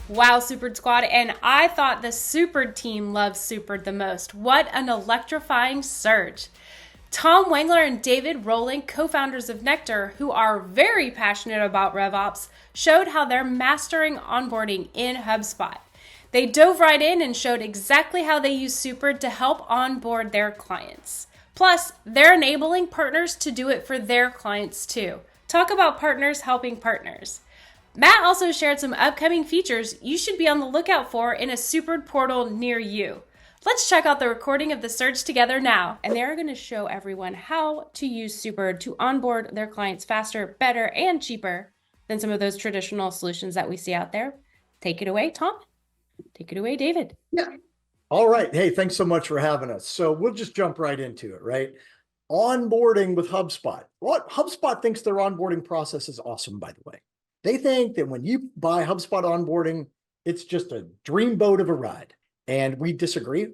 Wow, Supered Squad, and I thought the Supered team loved Supered the most. What an electrifying surge. Tom Wengler and David Rowland, co-founders of Nectar, who are very passionate about RevOps, showed how they're mastering onboarding in HubSpot. They dove right in and showed exactly how they use Supered to help onboard their clients. Plus, they're enabling partners to do it for their clients too. Talk about partners helping partners. Matt also shared some upcoming features you should be on the lookout for in a Supered portal near you. Let's check out the recording of the surge together now. And they're going to show everyone how to use Supered to onboard their clients faster, better, and cheaper than some of those traditional solutions that we see out there. Take it away, Tom. Take it away, David. Yeah. All right. Hey, thanks so much for having us. So we'll just jump right into it, right? Onboarding with HubSpot. What HubSpot thinks their onboarding process is awesome, by the way. They think that when you buy HubSpot onboarding, it's just a dreamboat of a ride. And we disagree.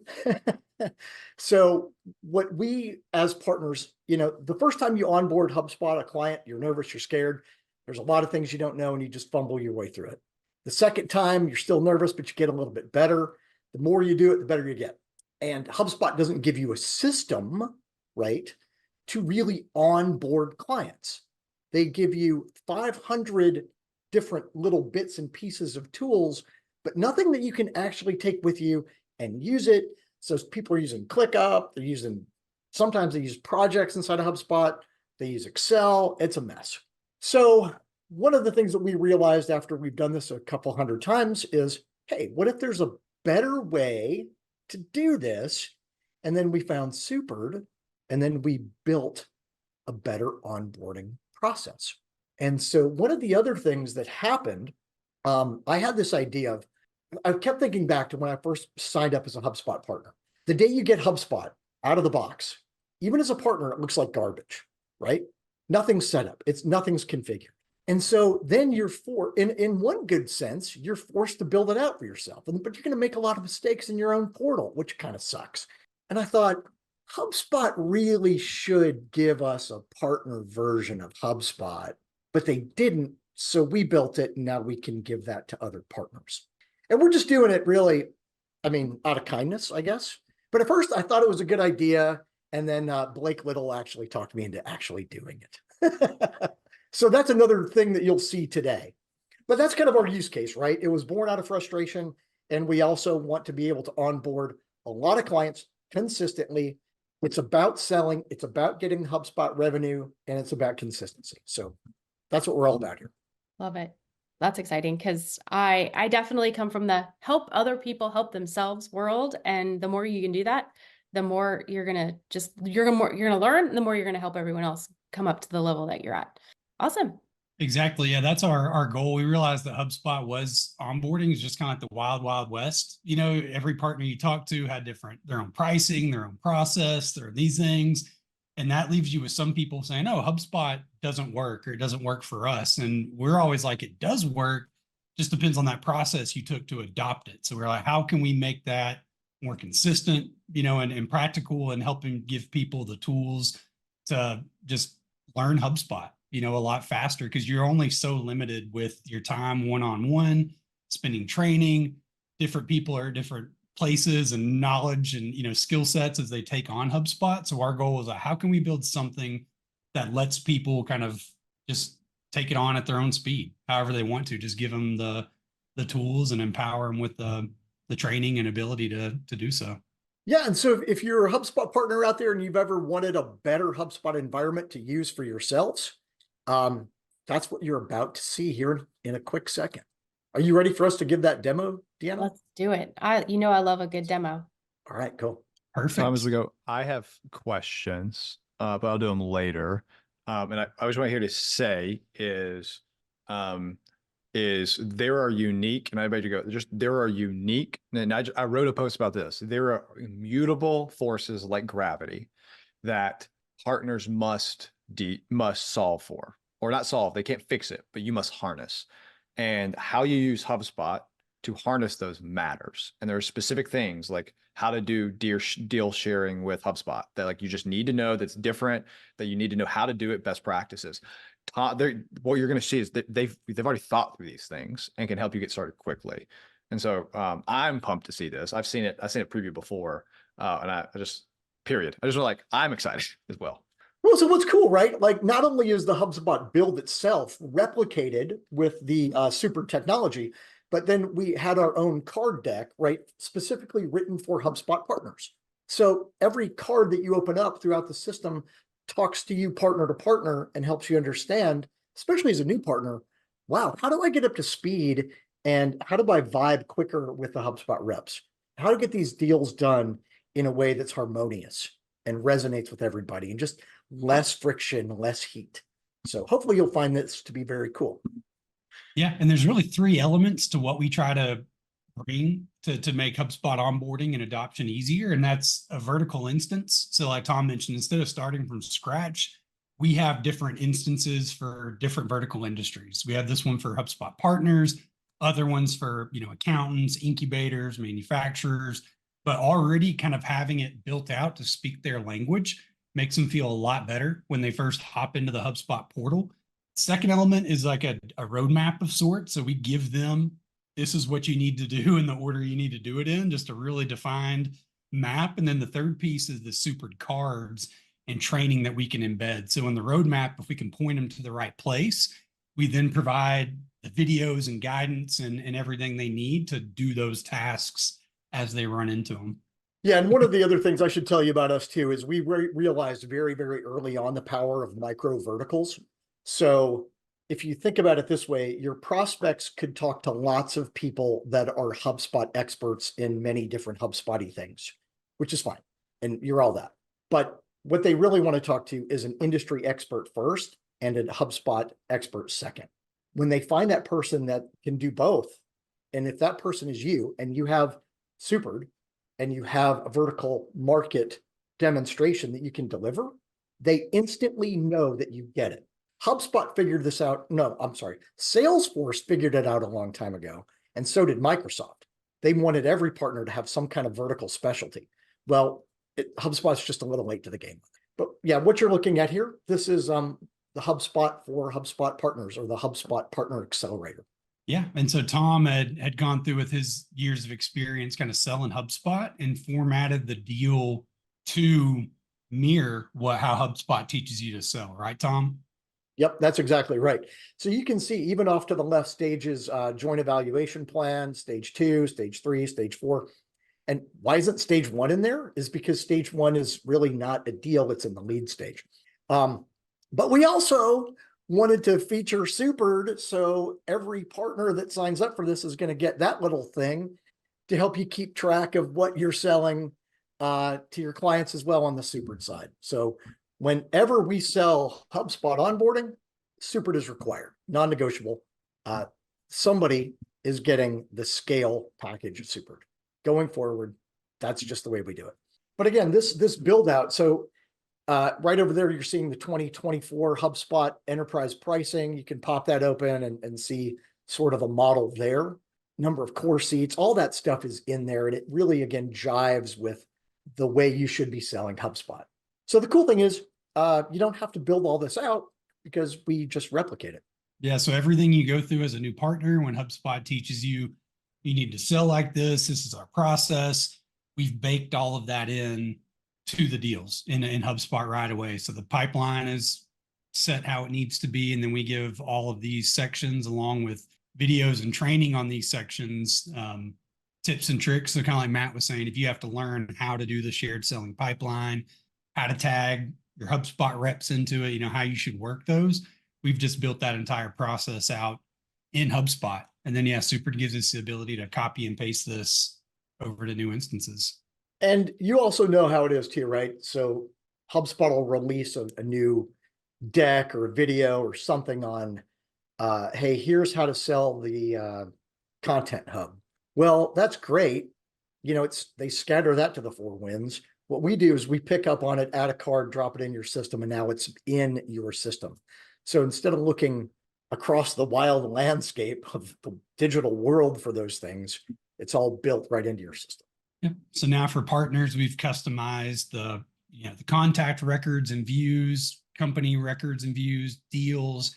So what we as partners, the first time you onboard HubSpot, a client, you're nervous, you're scared. There's a lot of things you don't know and you just fumble your way through it. The second time, you're still nervous, but you get a little bit better. The more you do it, the better you get. And HubSpot doesn't give you a system, right, to really onboard clients. They give you 500 different little bits and pieces of tools, but nothing that you can actually take with you and use it. So people are using ClickUp, sometimes they use projects inside of HubSpot, they use Excel, it's a mess. So one of the things that we realized after we've done this a couple hundred times is, hey, what if there's a better way to do this? And then we found Supered, and then we built a better onboarding process. And so one of the other things that happened, I had this idea of, I kept thinking back to when I first signed up as a HubSpot partner. The day you get HubSpot out of the box, even as a partner, it looks like garbage, right? Nothing's set up. Nothing's configured. And so then you're in one good sense, you're forced to build it out for yourself. But you're going to make a lot of mistakes in your own portal, which kind of sucks. And I thought, HubSpot really should give us a partner version of HubSpot, but they didn't. So we built it, and now we can give that to other partners. And we're just doing it really, out of kindness, I guess. But at first I thought it was a good idea. And then Blake Little actually talked me into actually doing it. So that's another thing that you'll see today. But that's kind of our use case, right? It was born out of frustration. And we also want to be able to onboard a lot of clients consistently. It's about selling, it's about getting HubSpot revenue, and it's about consistency. So that's what we're all about here. Love it. That's exciting because I definitely come from the help other people help themselves world. And the more you can do that, the more you're going to learn, the more you're going to help everyone else come up to the level that you're at. Awesome. Exactly. Yeah, that's our goal. We realized that HubSpot was onboarding is just kind of like the wild, wild west. Every partner you talk to had their own pricing, their own process, their these things. And that leaves you with some people saying, oh, HubSpot doesn't work, or it doesn't work for us. And we're always like, it does work. Just depends on that process you took to adopt it. So we're like, how can we make that more consistent, and practical, and helping give people the tools to just learn HubSpot, a lot faster, because you're only so limited with your time one-on-one, spending training. Different people are different places and knowledge and skill sets as they take on HubSpot. So our goal is how can we build something that lets people kind of just take it on at their own speed, however they want to, just give them the tools and empower them with the training and ability to do so. Yeah. And so if you're a HubSpot partner out there and you've ever wanted a better HubSpot environment to use for yourselves, that's what you're about to see here in a quick second. Are you ready for us to give that demo, Deanna? Let's do it. I love a good demo. All right, cool. Perfect. Tom, as we go, I have questions, but I'll do them later. And I was here to say is there are unique, and I bet you go, there are unique, and I wrote a post about this. There are immutable forces like gravity that partners must solve for, or not solve, they can't fix it, but you must harness. And how you use HubSpot to harness those matters. And there are specific things like how to do deal sharing with HubSpot, that like you just need to know that's different, that you need to know how to do it, best practices. What you're going to see is that they've already thought through these things and can help you get started quickly. And so I'm pumped to see this. I've seen it preview before, and I just I'm excited as well. Well, so what's cool, right? Like, not only is the HubSpot build itself replicated with the super technology, but then we had our own card deck, right? Specifically written for HubSpot partners. So every card that you open up throughout the system talks to you partner to partner and helps you understand, especially as a new partner, wow, how do I get up to speed and how do I vibe quicker with the HubSpot reps? How to get these deals done in a way that's harmonious and resonates with everybody and just less friction, less heat. So hopefully you'll find this to be very cool. Yeah, and there's really 3 elements to what we try to bring to make HubSpot onboarding and adoption easier, and that's a vertical instance. So like Tom mentioned, instead of starting from scratch, we have different instances for different vertical industries. We have this one for HubSpot partners, other ones for, accountants, incubators, manufacturers, but already kind of having it built out to speak their language makes them feel a lot better when they first hop into the HubSpot portal. Second element is like a roadmap of sorts. So we give them, this is what you need to do in the order you need to do it in, just a really defined map. And then the third piece is the supered cards and training that we can embed. So in the roadmap, if we can point them to the right place, we then provide the videos and guidance and everything they need to do those tasks as they run into them. Yeah, and one of the other things I should tell you about us too is we realized very, very early on the power of micro verticals. So if you think about it this way, your prospects could talk to lots of people that are HubSpot experts in many different HubSpot-y things, which is fine. And you're all that. But what they really want to talk to is an industry expert first and a HubSpot expert second. When they find that person that can do both, and if that person is you and you have supered and you have a vertical market demonstration that you can deliver, they instantly know that you get it. HubSpot figured this out. No, I'm sorry. Salesforce figured it out a long time ago, and so did Microsoft. They wanted every partner to have some kind of vertical specialty. Well, HubSpot's just a little late to the game. But yeah, what you're looking at here, this is the HubSpot for HubSpot partners, or the HubSpot Partner Accelerator. Yeah. And so Tom had gone through with his years of experience kind of selling HubSpot and formatted the deal to mirror how HubSpot teaches you to sell, right, Tom? Yep, that's exactly right. So you can see even off to the left stages, joint evaluation plan, stage 2, stage 3, stage 4. And why isn't stage 1 in there? Is because stage 1 is really not a deal. It's in the lead stage. But we also wanted to feature Supered, so every partner that signs up for this is going to get that little thing to help you keep track of what you're selling to your clients as well on the Supered side. So whenever we sell HubSpot onboarding, Supered is required, non-negotiable. Somebody is getting the scale package of Supered. Going forward, that's just the way we do it. But again, this build out, so right over there, you're seeing the 2024 HubSpot enterprise pricing. You can pop that open and see sort of a model there. Number of core seats, all that stuff is in there. And it really, again, jives with the way you should be selling HubSpot. So the cool thing is you don't have to build all this out because we just replicate it. Yeah. So everything you go through as a new partner, when HubSpot teaches you, you need to sell like this is our process. We've baked all of that in to the deals in HubSpot right away. So the pipeline is set how it needs to be. And then we give all of these sections along with videos and training on these sections, tips and tricks. So kind of like Matt was saying, if you have to learn how to do the shared selling pipeline, how to tag your HubSpot reps into it, how you should work those, we've just built that entire process out in HubSpot. And then, Supered gives us the ability to copy and paste this over to new instances. And you also know how it is too, right? So HubSpot will release a new deck or a video or something on, hey, here's how to sell the Content Hub. Well, that's great. They scatter that to the 4 winds. What we do is we pick up on it, add a card, drop it in your system, and now it's in your system. So instead of looking across the wild landscape of the digital world for those things, it's all built right into your system. Yep. So now for partners, we've customized the contact records and views, company records and views, deals,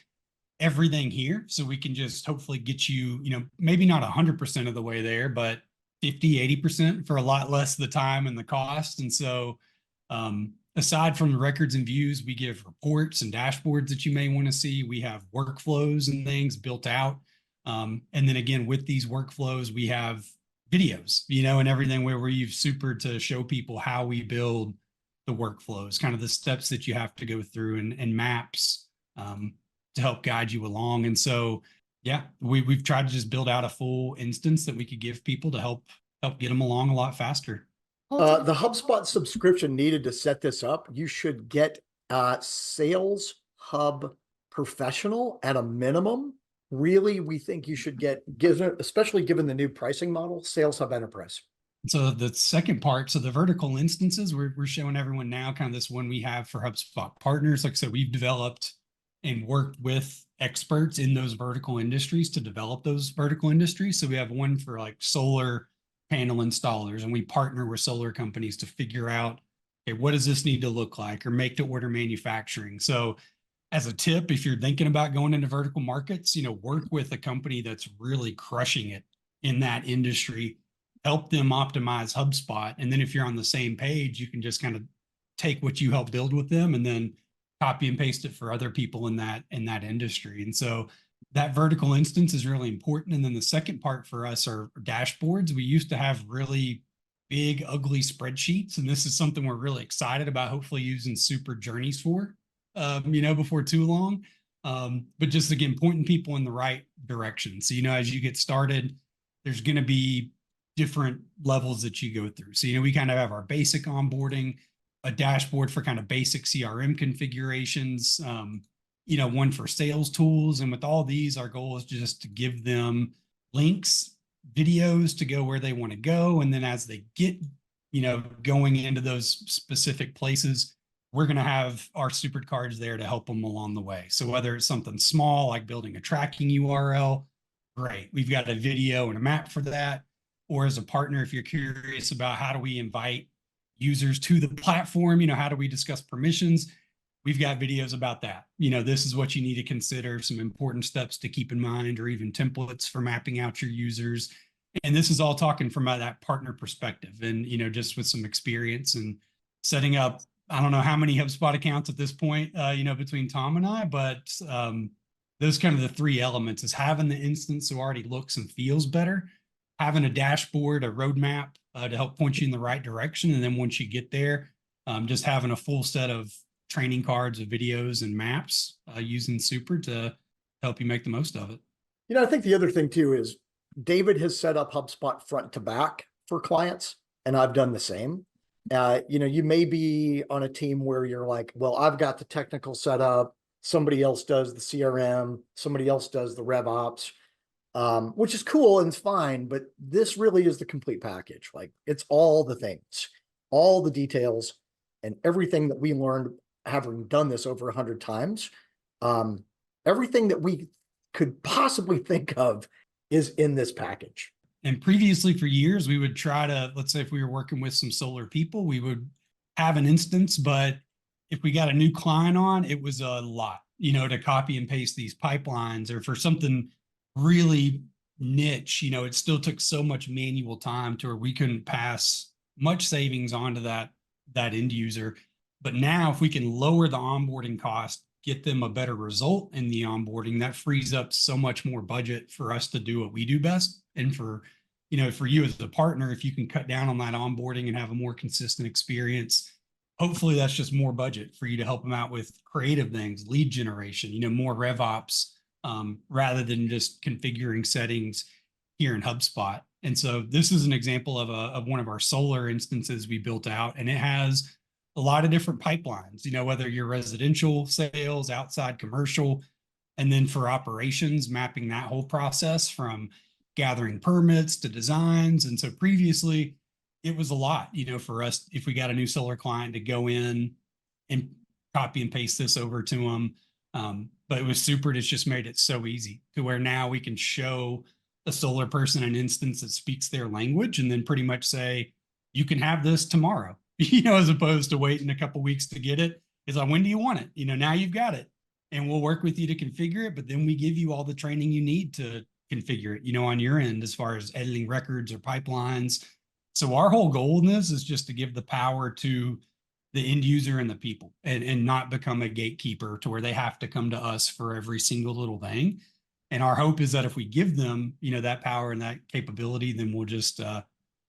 everything here. So we can just hopefully get you, maybe not 100% of the way there, but 50, 80% for a lot less of the time and the cost. And so aside from the records and views, we give reports and dashboards that you may want to see. We have workflows and things built out. And then again, with these workflows, we have videos, and everything where we use Super to show people how we build the workflows, kind of the steps that you have to go through, and maps to help guide you along. And so, yeah, we've tried to just build out a full instance that we could give people to help get them along a lot faster. The HubSpot subscription needed to set this up. You should get Sales Hub Professional at a minimum. Really, we think you should get, especially given the new pricing model, Sales Hub Enterprise. So the second part, so the vertical instances, we're showing everyone now kind of this one we have for HubSpot partners. Like I said, we've developed and worked with experts in those vertical industries to develop those vertical industries. So we have one for like solar panel installers, and we partner with solar companies to figure out, okay, what does this need to look like, or make to order manufacturing. So as a tip, if you're thinking about going into vertical markets, work with a company that's really crushing it in that industry, help them optimize HubSpot. And then if you're on the same page, you can just kind of take what you help build with them and then copy and paste it for other people in that industry. And so that vertical instance is really important. And then the second part for us are dashboards. We used to have really big, ugly spreadsheets, and this is something we're really excited about, hopefully using Super Journeys for, before too long. But just again, pointing people in the right direction. So, as you get started, there's going to be different levels that you go through. So, we kind of have our basic onboarding, a dashboard for kind of basic CRM configurations, one for sales tools. And with all these, our goal is just to give them links, videos to go where they want to go. And then as they get, going into those specific places, we're going to have our super cards there to help them along the way. So whether it's something small like building a tracking URL, great. We've got a video and a map for that. Or as a partner, if you're curious about how do we invite users to the platform, how do we discuss permissions, we've got videos about that. This is what you need to consider, some important steps to keep in mind, or even templates for mapping out your users. And this is all talking from that partner perspective, and, just with some experience and setting up, I don't know how many HubSpot accounts at this point, between Tom and I, but those kind of the three elements is having the instance so already looks and feels better, having a dashboard, a roadmap to help point you in the right direction. And then once you get there, just having a full set of training cards of videos and maps using Super to help you make the most of it. I think the other thing too is David has set up HubSpot front to back for clients, and I've done the same. You may be on a team where you're like, well, I've got the technical setup, somebody else does the CRM, somebody else does the RevOps, which is cool and it's fine, but this really is the complete package. Like, it's all the things, all the details, and everything that we learned having done this over 100 times. Everything that we could possibly think of is in this package. And previously, for years, we would try to, let's say if we were working with some solar people, we would have an instance, but if we got a new client on, it was a lot, to copy and paste these pipelines, or for something really niche, it still took so much manual time to where we couldn't pass much savings onto that end user. But now if we can lower the onboarding cost, get them a better result in the onboarding, that frees up so much more budget for us to do what we do best. And for you as a partner, if you can cut down on that onboarding and have a more consistent experience, hopefully that's just more budget for you to help them out with creative things, lead generation, more RevOps, rather than just configuring settings here in HubSpot. And so this is an example of one of our solar instances we built out, and it has a lot of different pipelines, whether you're residential sales, outside commercial, and then for operations, mapping that whole process from gathering permits to designs. And so previously it was a lot, for us, if we got a new solar client, to go in and copy and paste this over to them. But it was Super. It's just made it so easy to where now we can show a solar person an instance that speaks their language, and then pretty much say, you can have this tomorrow, as opposed to waiting a couple weeks to get it. It's like, when do you want it? Now you've got it, and we'll work with you to configure it, but then we give you all the training you need to configure it, on your end, as far as editing records or pipelines. So our whole goal in this is just to give the power to the end user and the people, and not become a gatekeeper to where they have to come to us for every single little thing. And our hope is that if we give them, that power and that capability, then we'll just,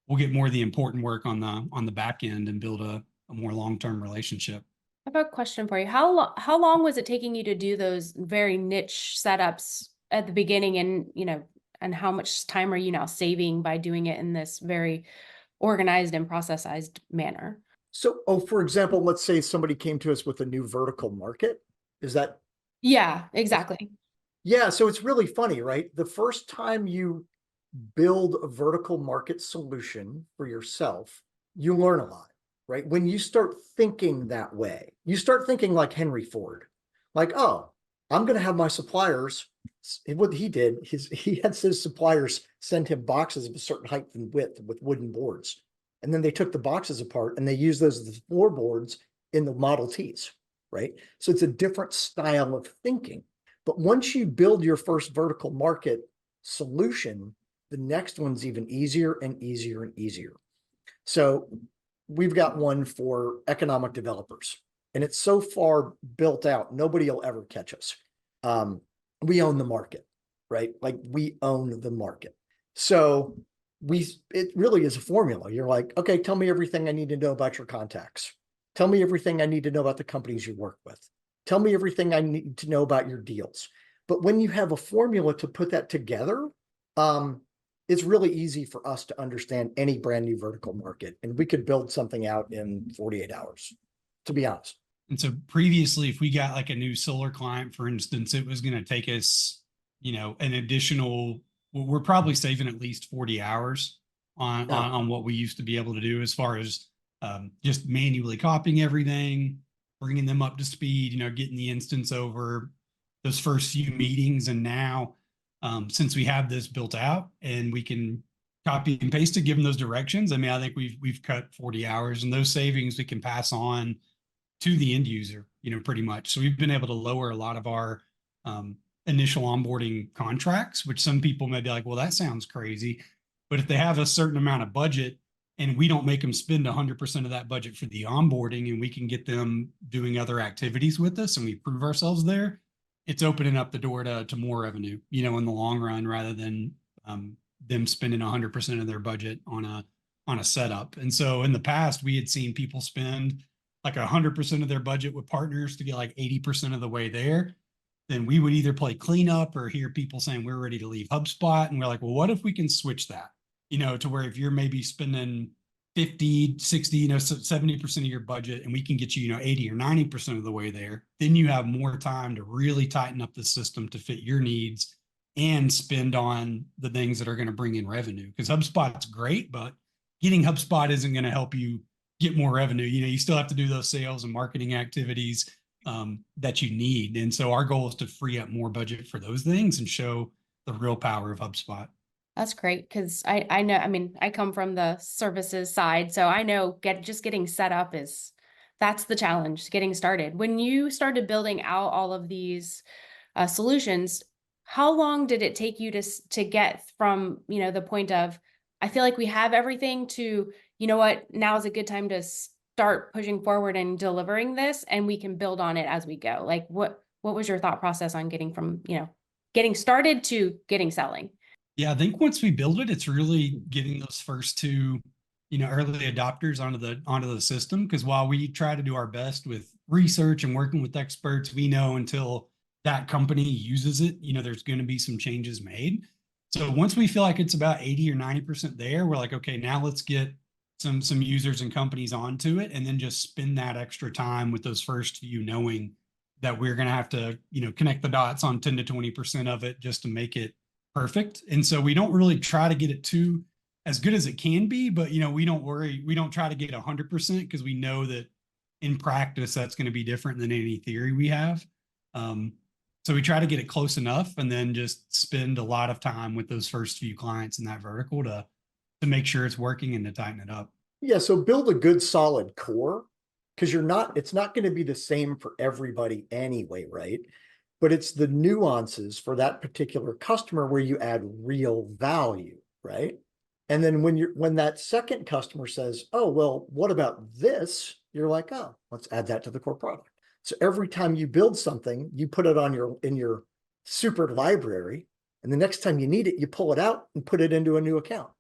we'll get more of the important work on the back end and build a more long-term relationship. I have a question for you. How long was it taking you to do those very niche setups at the beginning, and how much time are you now saving by doing it in this very organized and processized manner? So, for example, let's say somebody came to us with a new vertical market. Is that? Yeah, exactly. Yeah. So it's really funny, right? The first time you build a vertical market solution for yourself, you learn a lot, right? When you start thinking that way, you start thinking like Henry Ford, like, oh, I'm going to have my suppliers. What he did, he had his suppliers send him boxes of a certain height and width with wooden boards. And then they took the boxes apart and they used those as the floorboards in the Model Ts, right? So it's a different style of thinking. But once you build your first vertical market solution, the next one's even easier and easier and easier. So we've got one for economic developers, and it's so far built out, nobody will ever catch us. We own the market, right? Like, we own the market. So it really is a formula. You're like, okay, tell me everything I need to know about your contacts. Tell me everything I need to know about the companies you work with. Tell me everything I need to know about your deals. But when you have a formula to put that together, it's really easy for us to understand any brand new vertical market. And we could build something out in 48 hours, to be honest. And so previously, if we got like a new solar client, for instance, it was going to take us, an additional, we're probably saving at least 40 hours on what we used to be able to do, as far as just manually copying everything, bringing them up to speed, getting the instance over those first few meetings. And now, since we have this built out and we can copy and paste it, give them those directions, I think we've cut 40 hours, and those savings we can pass on to the end user, pretty much. So we've been able to lower a lot of our initial onboarding contracts, which some people may be like, well, that sounds crazy. But if they have a certain amount of budget and we don't make them spend 100% of that budget for the onboarding, and we can get them doing other activities with us and we prove ourselves there, it's opening up the door to more revenue, in the long run, rather than them spending 100% of their budget on a setup. And so in the past, we had seen people spend like 100% of their budget with partners to get like 80% of the way there. Then we would either play cleanup or hear people saying we're ready to leave HubSpot. And we're like, well, what if we can switch that, to where if you're maybe spending 50, 60, 70% of your budget, and we can get you, 80 or 90% of the way there, then you have more time to really tighten up the system to fit your needs and spend on the things that are going to bring in revenue. Because HubSpot's great, but getting HubSpot isn't going to help you get more revenue. You still have to do those sales and marketing activities that you need. And so our goal is to free up more budget for those things and show the real power of HubSpot. That's great, because I know, I come from the services side, so I know getting set up that's the challenge, getting started. When you started building out all of these solutions, how long did it take you to get from, the point of, I feel like we have everything, to, now is a good time to start pushing forward and delivering this, and we can build on it as we go? Like, what was your thought process on getting from, getting started to getting selling? Yeah, I think once we build it, it's really getting those first two, early adopters onto the system. Because while we try to do our best with research and working with experts, we know until that company uses it, there's going to be some changes made. So once we feel like it's about 80 or 90% there, we're like, okay, now let's get some users and companies onto it, and then just spend that extra time with those first few, knowing that we're going to have to, connect the dots on 10 to 20% of it just to make it perfect. And so we don't really try to get it too as good as it can be, but we don't worry. We don't try to get 100%, because we know that in practice that's going to be different than any theory we have. So we try to get it close enough, and then just spend a lot of time with those first few clients in that vertical to make sure it's working and to tighten it up. Yeah, so build a good solid core, because it's not going to be the same for everybody anyway, right? But it's the nuances for that particular customer where you add real value, right? And then when that second customer says, oh, well, what about this? You're like, oh, let's add that to the core product. So every time you build something, you put it in your super library, and the next time you need it, you pull it out and put it into a new account.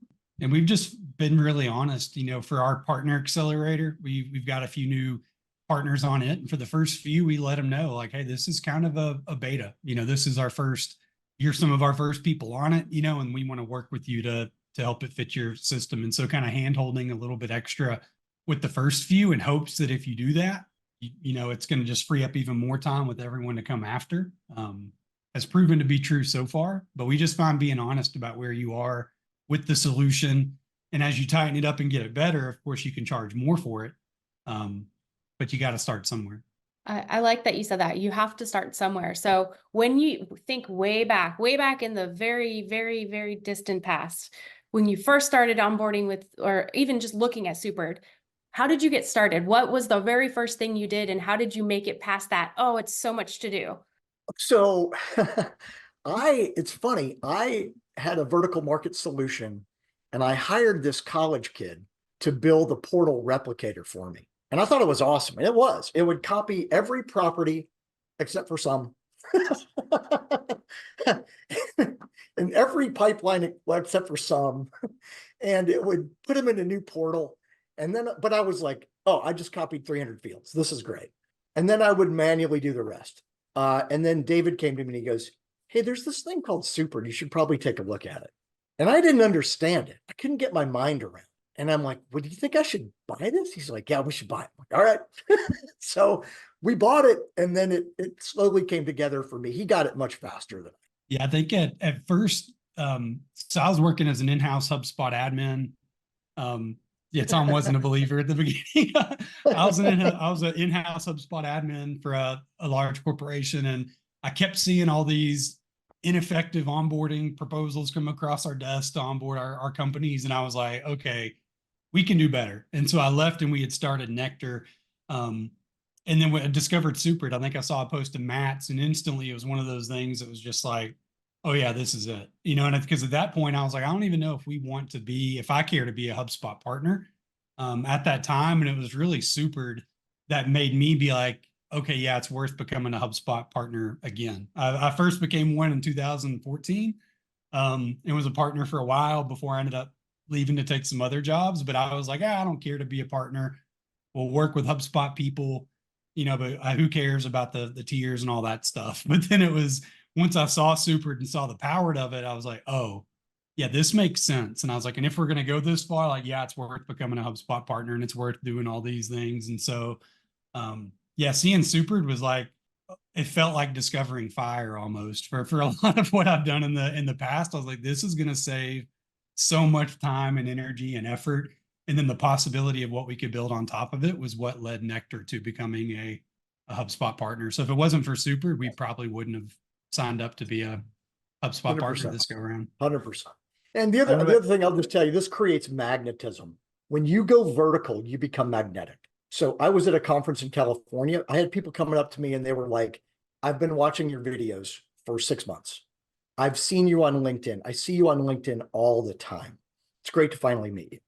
And we've just been really honest, for our partner accelerator, we've got a few new partners on it. And for the first few, we let them know like, hey, this is kind of a beta, this is you're some of our first people on it, and we want to work with you to help it fit your system. And so kind of hand holding a little bit extra with the first few in hopes that if you do that, it's going to just free up even more time with everyone to come after. Has proven to be true so far, but we just find being honest about where you are with the solution. And as you tighten it up and get it better, of course, you can charge more for it. But you got to start somewhere. I like that you said that. You have to start somewhere. So when you think way back in the very, very, very distant past, when you first started onboarding with, or even just looking at Supered, how did you get started? What was the very first thing you did? And how did you make it past that? Oh, it's so much to do. So it's funny. I had a vertical market solution, and I hired this college kid to build a portal replicator for me. And I thought it was awesome. And it was. It would copy every property except for some. And every pipeline except for some. And it would put them in a new portal. And then, but I was like, oh, I just copied 300 fields. This is great. And then I would manually do the rest. And then David came to me and he goes, hey, there's this thing called Super. You should probably take a look at it. And I didn't understand it. I couldn't get my mind around it. And I'm like, well, do you think I should buy this? He's like, yeah, we should buy it. I'm like, all right. So we bought it, and then it slowly came together for me. He got it much faster than I. Yeah, I think at first, so I was working as an in-house HubSpot admin. Yeah, Tom wasn't a believer at the beginning. I was an in-house HubSpot admin for a large corporation, and I kept seeing all these ineffective onboarding proposals come across our desk to onboard our companies. And I was like, okay, we can do better. And so I left, and we had started Nectar. And then when I discovered Supered, I think I saw a post of Matt's, and instantly it was one of those things that was just like, oh yeah, this is it. And because at that point I was like, I don't even know if I care to be a HubSpot partner at that time. And it was really Supered that made me be like, okay, yeah, it's worth becoming a HubSpot partner again. I first became one in 2014 and was a partner for a while before I ended up leaving to take some other jobs. But I was like, I don't care to be a partner. We'll work with HubSpot people, but who cares about the tiers and all that stuff. But then it was, once I saw Supered and saw the power of it, I was like, oh, yeah, this makes sense. And I was like, and if we're going to go this far, like, yeah, it's worth becoming a HubSpot partner, and it's worth doing all these things. And so, yeah, seeing Supered was like, it felt like discovering fire almost for a lot of what I've done in the past. I was like, this is going to save so much time and energy and effort. And then the possibility of what we could build on top of it was what led Nectar to becoming a HubSpot partner. So if it wasn't for Supered, we probably wouldn't have signed up to be a HubSpot 100%. partner this go around. 100%. And the other thing I'll just tell you, this creates magnetism. When you go vertical, you become magnetic. So I was at a conference in California. I had people coming up to me and they were like, I've been watching your videos for 6 months. I've seen you on LinkedIn. I see you on LinkedIn all the time. It's great to finally meet you.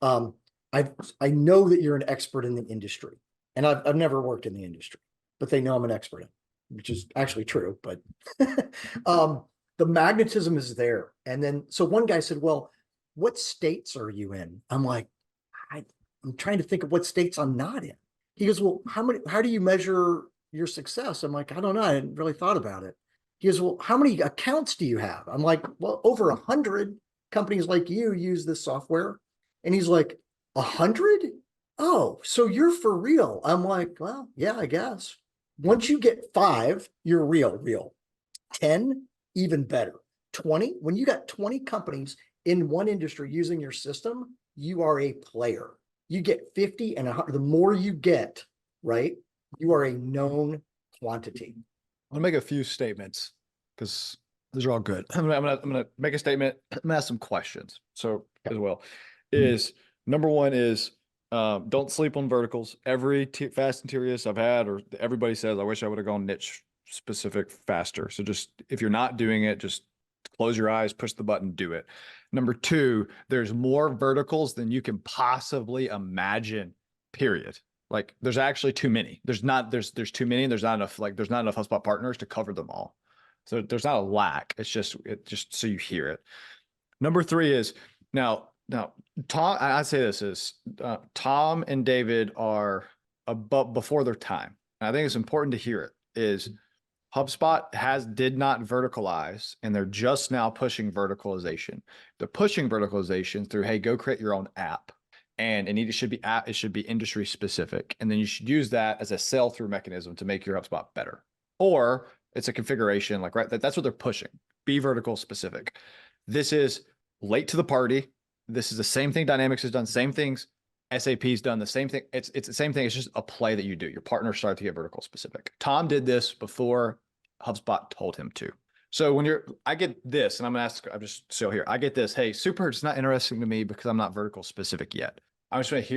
I know that you're an expert in the industry, and I've never worked in the industry, but they know I'm an expert in, which is actually true. But the magnetism is there. And then, so one guy said, well, what states are you in? I'm like, I'm trying to think of what states I'm not in. He goes, well, how do you measure your success? I'm like, I don't know. I hadn't really thought about it. He goes, well, how many accounts do you have? I'm like, well, over 100 companies like you use this software. And he's like, 100? Oh, so you're for real. I'm like, well, yeah, I guess. Once you get 5, you're real. 10, even better. 20, when you got 20 companies in one industry using your system, you are a player. You get 50 and 100. The more you get, right, you are a known quantity. I'll make a few statements because these are all good. I'm gonna make a statement. I'm gonna ask some questions. So as well, is number one is Don't sleep on verticals. Every Fast and Furious I've had, or everybody says, I wish I would have gone niche specific faster. So just, if you're not doing it, just close your eyes, push the button, do it. Number two, there's more verticals than you can possibly imagine, period. Like there's actually too many. There's too many. There's not enough, like there's not enough HubSpot partners to cover them all. So there's not a lack. It's just so you hear it. Number three is now Tom, I'd say this is Tom and David are above before their time. And I think it's important to hear it is HubSpot did not verticalize, and they're just now pushing verticalization. They're pushing verticalization through, hey, go create your own app. And it should be industry specific. And then you should use that as a sell through mechanism to make your HubSpot better. Or it's a configuration, like, right, that's what they're pushing. Be vertical specific. This is late to the party. This is the same thing Dynamics has done, same things SAP's done, the same thing. It's the same thing. It's just a play that you do. Your partners start to get vertical specific. Tom did this before HubSpot told him to. So I get this, and I'm still here. I get this. Hey, super, it's not interesting to me because I'm not vertical specific yet. I'm just going to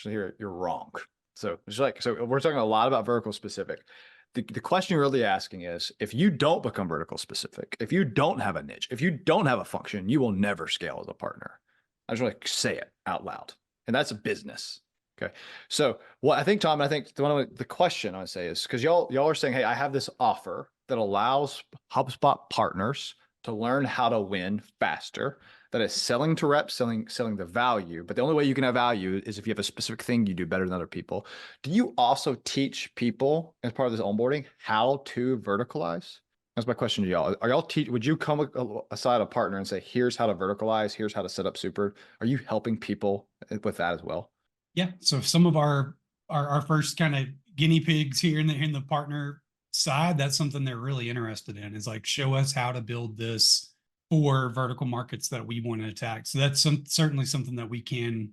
hear you're wrong. So we're talking a lot about vertical specific. The question you're really asking is, if you don't become vertical specific, if you don't have a niche, if you don't have a function, you will never scale as a partner. I just want to say it out loud. And that's a business. Okay. So what I think, Tom, the question I would say is, because y'all are saying, hey, I have this offer that allows HubSpot partners to learn how to win faster. That is selling to reps, selling the value. But the only way you can have value is if you have a specific thing you do better than other people. Do you also teach people as part of this onboarding how to verticalize? That's my question to y'all. Would you come aside a partner and say, here's how to verticalize, here's how to set up super? Are you helping people with that as well? Yeah. So some of our first kind of guinea pigs here in the partner side, that's something they're really interested in, is like, show us how to build this for vertical markets that we want to attack. So that's certainly something that we can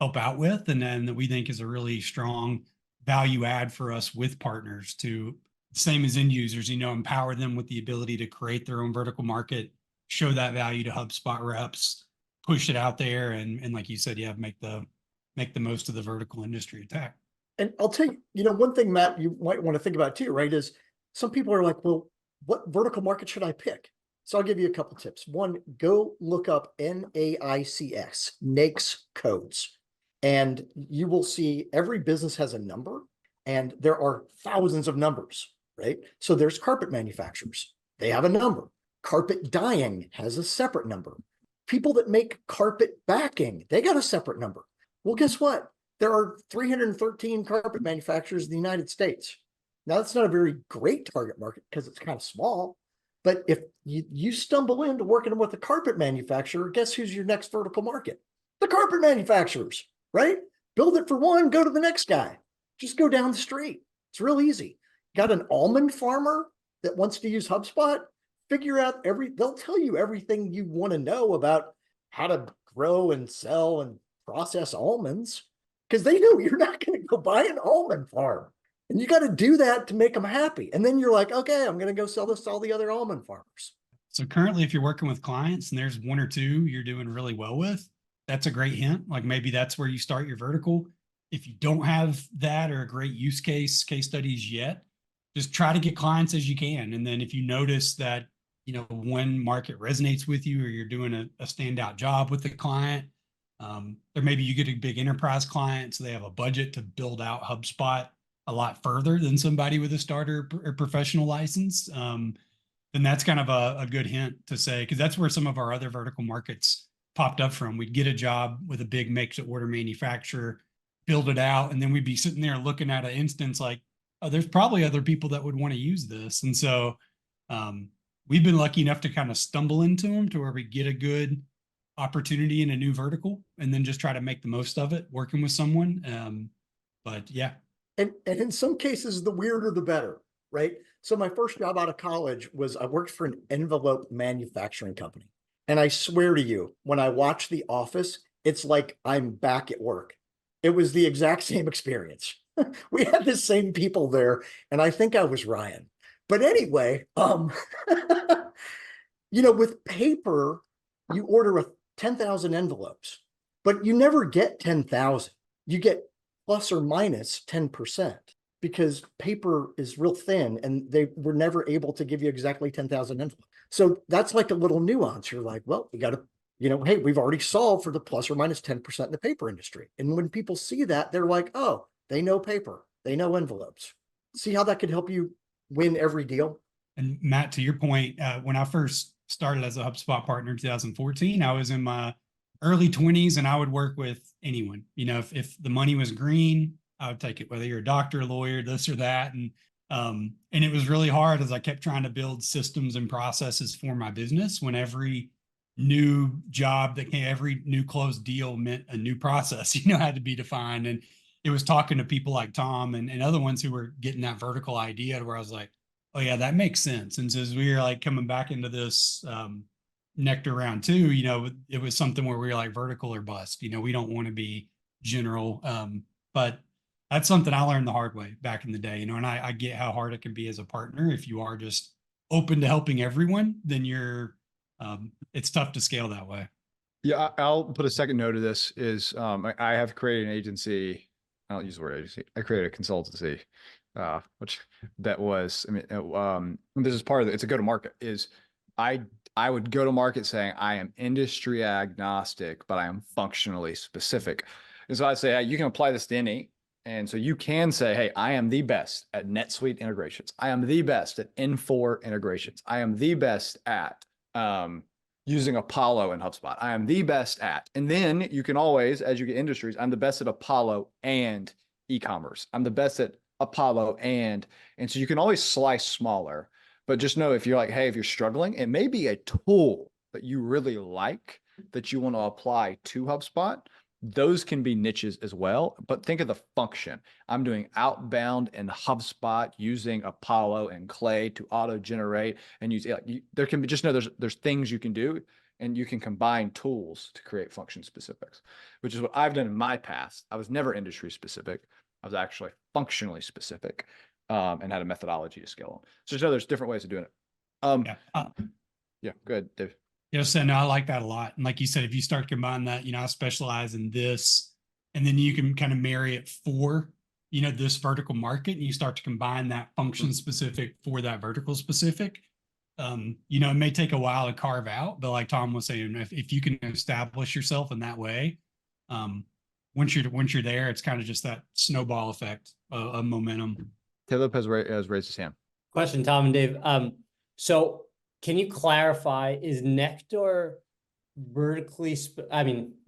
help out with, and then that we think is a really strong value add for us with partners, to same as end users, empower them with the ability to create their own vertical market, show that value to HubSpot reps, push it out there, and like you said, make the most of the vertical industry attack. And I'll tell you, one thing, Matt, you might want to think about too, right, is some people are like, well, what vertical market should I pick? So I'll give you a couple tips. One, go look up NAICS, NAICS codes, and you will see every business has a number, and there are thousands of numbers, right? So there's carpet manufacturers. They have a number. Carpet dyeing has a separate number. People that make carpet backing, they got a separate number. Well, guess what? There are 313 carpet manufacturers in the United States. Now, that's not a very great target market because it's kind of small. But if you stumble into working with a carpet manufacturer, guess who's your next vertical market? The carpet manufacturers, right? Build it for one, go to the next guy. Just go down the street. It's real easy. Got an almond farmer that wants to use HubSpot? Figure out they'll tell you everything you want to know about how to grow and sell and process almonds, because they know you're not going to go buy an almond farm. And you got to do that to make them happy. And then you're like, okay, I'm going to go sell this to all the other almond farmers. So currently, if you're working with clients and there's one or two you're doing really well with, that's a great hint. Like maybe that's where you start your vertical. If you don't have that or a great case studies yet, just try to get clients as you can. And then if you notice that, one market resonates with you, or you're doing a standout job with the client, or maybe you get a big enterprise client, so they have a budget to build out HubSpot a lot further than somebody with a starter or professional license, then that's kind of a good hint to say, because that's where some of our other vertical markets popped up from. We'd get a job with a big make-to-order manufacturer, build it out, and then we'd be sitting there looking at an instance like, oh, there's probably other people that would want to use this. And so we've been lucky enough to kind of stumble into them to where we get a good opportunity in a new vertical and then just try to make the most of it working with someone. But yeah. And in some cases, the weirder, the better, right? So my first job out of college was I worked for an envelope manufacturing company. And I swear to you, when I watch The Office, it's like I'm back at work. It was the exact same experience. We had the same people there, and I think I was Ryan. But anyway, with paper, you order 10,000 envelopes. but you never get 10,000. You get plus or minus 10% because paper is real thin and they were never able to give you exactly 10,000 envelopes. So that's like a little nuance. You're like, well, we got to, hey, we've already solved for the plus or minus 10% in the paper industry. And when people see that, they're like, oh, they know paper, they know envelopes. See how that could help you win every deal? And Matt, to your point, when I first started as a HubSpot partner in 2014, I was in my early 20s and I would work with anyone. If the money was green, I would take it, whether you're a doctor, lawyer, this or that. And it was really hard as I kept trying to build systems and processes for my business when every new job that came, every new closed deal meant a new process, had to be defined. And it was talking to people like Tom and other ones who were getting that vertical idea where I was like, oh yeah, that makes sense. And so as we were like coming back into this Nectar round 2, it was something where we were like vertical or bust. We don't want to be general. But that's something I learned the hard way back in the day, and I get how hard it can be as a partner. If you are just open to helping everyone, then it's tough to scale that way. Yeah, I'll put a second note to this is I have created an agency. I don't use the word agency. I created a consultancy, which that was, this is part of it. It's a go-to-market is I would go to market saying I am industry agnostic, but I am functionally specific. And so I'd say, hey, you can apply this to any. And so you can say, hey, I am the best at NetSuite integrations. I am the best at N4 integrations. I am the best at using Apollo in HubSpot. I am the best at, and then you can always, as you get industries, I'm the best at Apollo and e-commerce. I'm the best at Apollo and so you can always slice smaller, but just know if you're like, hey, if you're struggling, it may be a tool that you really like that you want to apply to HubSpot. Those can be niches as well, but think of the function. I'm doing outbound and HubSpot using Apollo and Clay to auto generate and use it. There can be, just know there's things you can do and you can combine tools to create function specifics, which is what I've done in my past. I was never industry specific. I was actually functionally specific and had a methodology to scale on. So just know there's different ways of doing it. Yeah, go ahead, Dave. So no, I like that a lot. And like you said, if you start combining that, I specialize in this, and then you can kind of marry it for, this vertical market, and you start to combine that function specific for that vertical specific. It may take a while to carve out, but like Tom was saying, if you can establish yourself in that way, once you're there, it's kind of just that snowball effect of momentum. Taylor has raised his hand. Question, Tom and Dave. So can you clarify, is Nectar vertically,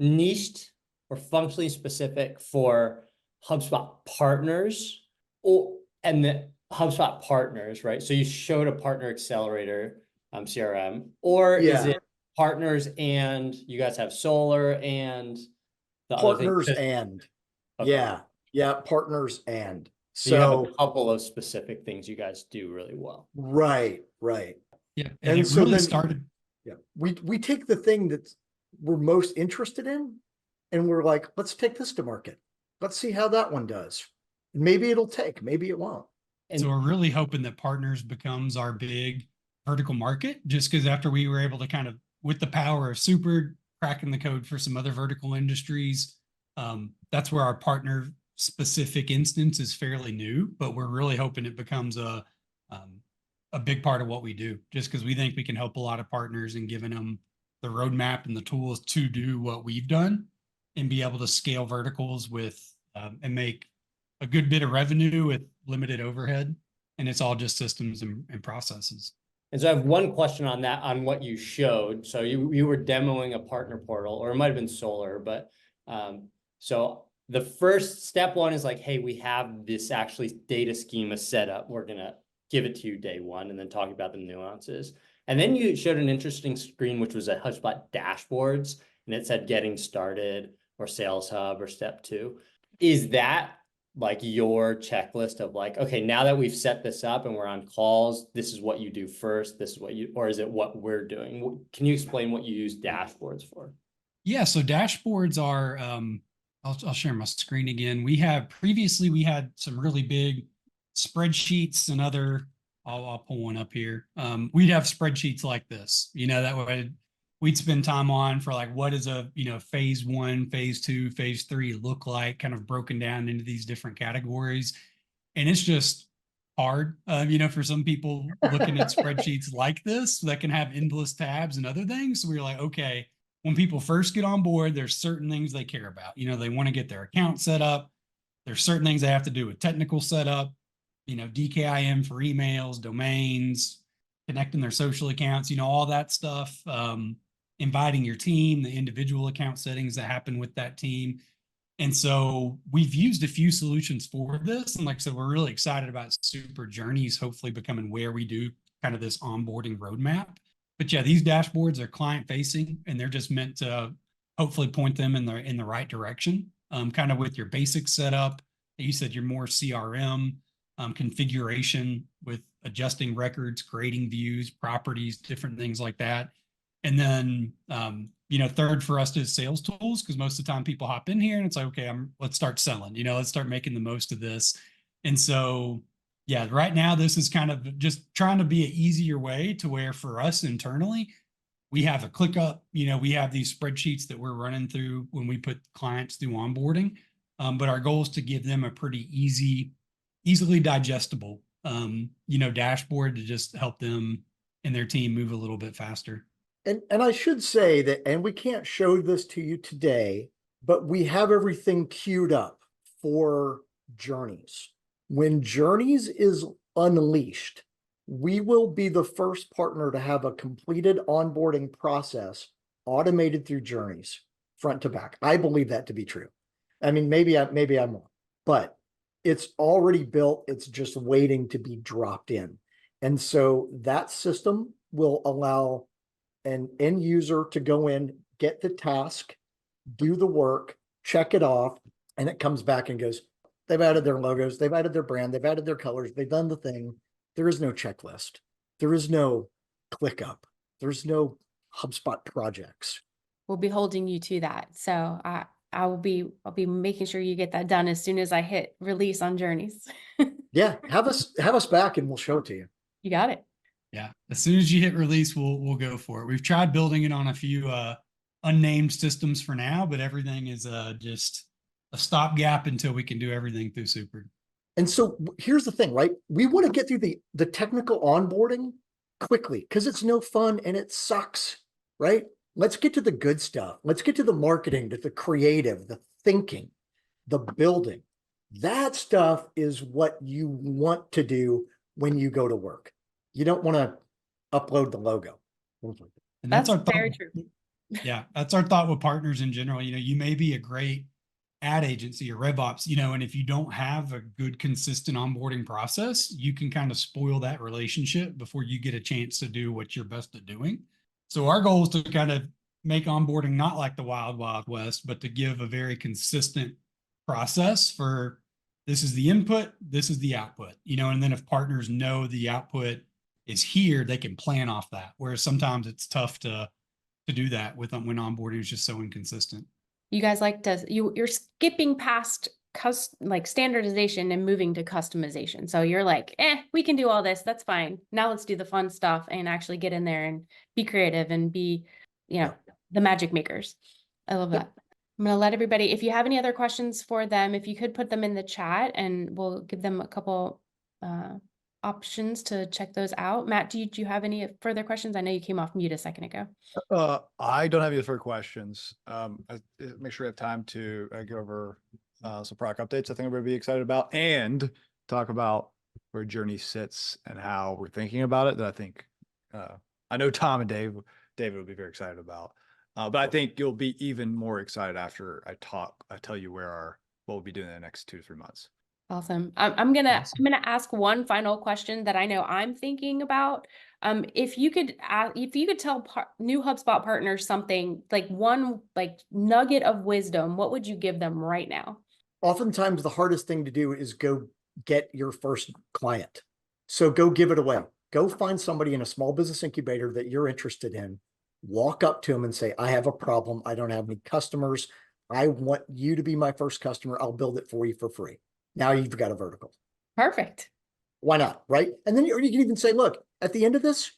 niched or functionally specific for HubSpot partners and the HubSpot partners, right? So you showed a partner accelerator, CRM, or is it partners and you guys have solar and the partners other thing? And Okay. yeah, partners and So you have a couple of specific things you guys do really well. Right. Yeah, and it so really then, started. Yeah, we take the thing that we're most interested in, and we're like, let's take this to market. Let's see how that one does. Maybe it'll take, maybe it won't. And so we're really hoping that partners becomes our big vertical market, just because after we were able to kind of, with the power of Super, cracking the code for some other vertical industries, that's where our partner specific instance is fairly new, but we're really hoping it becomes a big part of what we do, just because we think we can help a lot of partners in giving them the roadmap and the tools to do what we've done and be able to scale verticals with and make a good bit of revenue with limited overhead. And it's all just systems and processes. And so I have one question on that, on what you showed. So you were demoing a partner portal, or it might have been Solar, but so the first step one is like, hey, we have this actually data schema set up. We're going to give it to you day one and then talk about the nuances. And then you showed an interesting screen, which was at HubSpot dashboards, and it said getting started or Sales Hub or step 2. Is that like your checklist of like, okay, now that we've set this up and we're on calls, this is what you do first, this is what you, or is it what we're doing? Can you explain what you use dashboards for? Yeah, so dashboards are, I'll share my screen again. We had some really big spreadsheets and other, I'll pull one up here. We'd have spreadsheets like this, that way we'd spend time on for like, what does a, phase 1, phase 2, phase 3 look like, kind of broken down into these different categories. And it's just hard, for some people looking at spreadsheets like this that can have endless tabs and other things. So we're like, okay, when people first get on board, there's certain things they care about. They want to get their account set up. There's certain things they have to do with technical setup, DKIM for emails, domains, connecting their social accounts, all that stuff. Inviting your team, the individual account settings that happen with that team. And so we've used a few solutions for this. And like I said, we're really excited about Super Journeys, hopefully becoming where we do kind of this onboarding roadmap. But yeah, these dashboards are client facing and they're just meant to hopefully point them in the right direction. Kind of with your basic setup. You said you're more CRM, configuration with adjusting records, creating views, properties, different things like that. And then, third for us is sales tools, because most of the time people hop in here and it's like, okay, let's start selling, let's start making the most of this. And so, yeah, right now, this is kind of just trying to be an easier way to where for us internally, we have a ClickUp, we have these spreadsheets that we're running through when we put clients through onboarding. But our goal is to give them a pretty easily digestible, dashboard to just help them and their team move a little bit faster. And I should say that, and we can't show this to you today, but we have everything queued up for Journeys. When Journeys is unleashed, we will be the first partner to have a completed onboarding process automated through Journeys, front to back. I believe that to be true. I mean, maybe I'm wrong, but it's already built. It's just waiting to be dropped in. And so that system will allow an end user to go in, get the task, do the work, check it off, and it comes back and goes, they've added their logos, they've added their brand, they've added their colors, they've done the thing. There is no checklist. There is no ClickUp. There's no HubSpot projects. We'll be holding you to that. So I'll be making sure you get that done as soon as I hit release on Journeys. Yeah, have us back and we'll show it to you. You got it. Yeah, as soon as you hit release, we'll go for it. We've tried building it on a few unnamed systems for now, but everything is just a stopgap until we can do everything through Super. And so here's the thing, right? We want to get through the technical onboarding quickly because it's no fun and it sucks, right? Let's get to the good stuff. Let's get to the marketing, to the creative, the thinking, the building. That stuff is what you want to do when you go to work. You don't want to upload the logo. And That's our thought. very true. Yeah, that's our thought with partners in general. You may be a great ad agency or RevOps, and if you don't have a good, consistent onboarding process, you can kind of spoil that relationship before you get a chance to do what you're best at doing. So our goal is to kind of make onboarding not like the wild, wild west, but to give a very consistent process for this is the input, this is the output, and then if partners know the output is here, they can plan off that. Whereas sometimes it's tough to do that when onboarding is just so inconsistent. You guys you're skipping past standardization and moving to customization. So you're like, we can do all this. That's fine. Now let's do the fun stuff and actually get in there and be creative and be, the magic makers. I love that. I'm going to let everybody, if you have any other questions for them, if you could put them in the chat and we'll give them a couple options to check those out. Matt, do you have any further questions? I know you came off mute a second ago. I don't have any further questions. Make sure we have time to go over some product updates I think everybody would be excited about and talk about where Journey sits and how we're thinking about it that I think I know Tom and David will be very excited about. But I think you'll be even more excited after I tell you what we'll be doing in the next 2 to 3 months. Awesome. I'm gonna ask one final question that I know I'm thinking about. If you could tell new HubSpot partners something, like one nugget of wisdom, what would you give them right now? Oftentimes the hardest thing to do is go get your first client. So go give it away. Go find somebody in a small business incubator that you're interested in. Walk up to them and say, I have a problem. I don't have any customers. I want you to be my first customer. I'll build it for you for free. Now you've got a vertical. Perfect. Why not? Right. And then you can even say, look, at the end of this,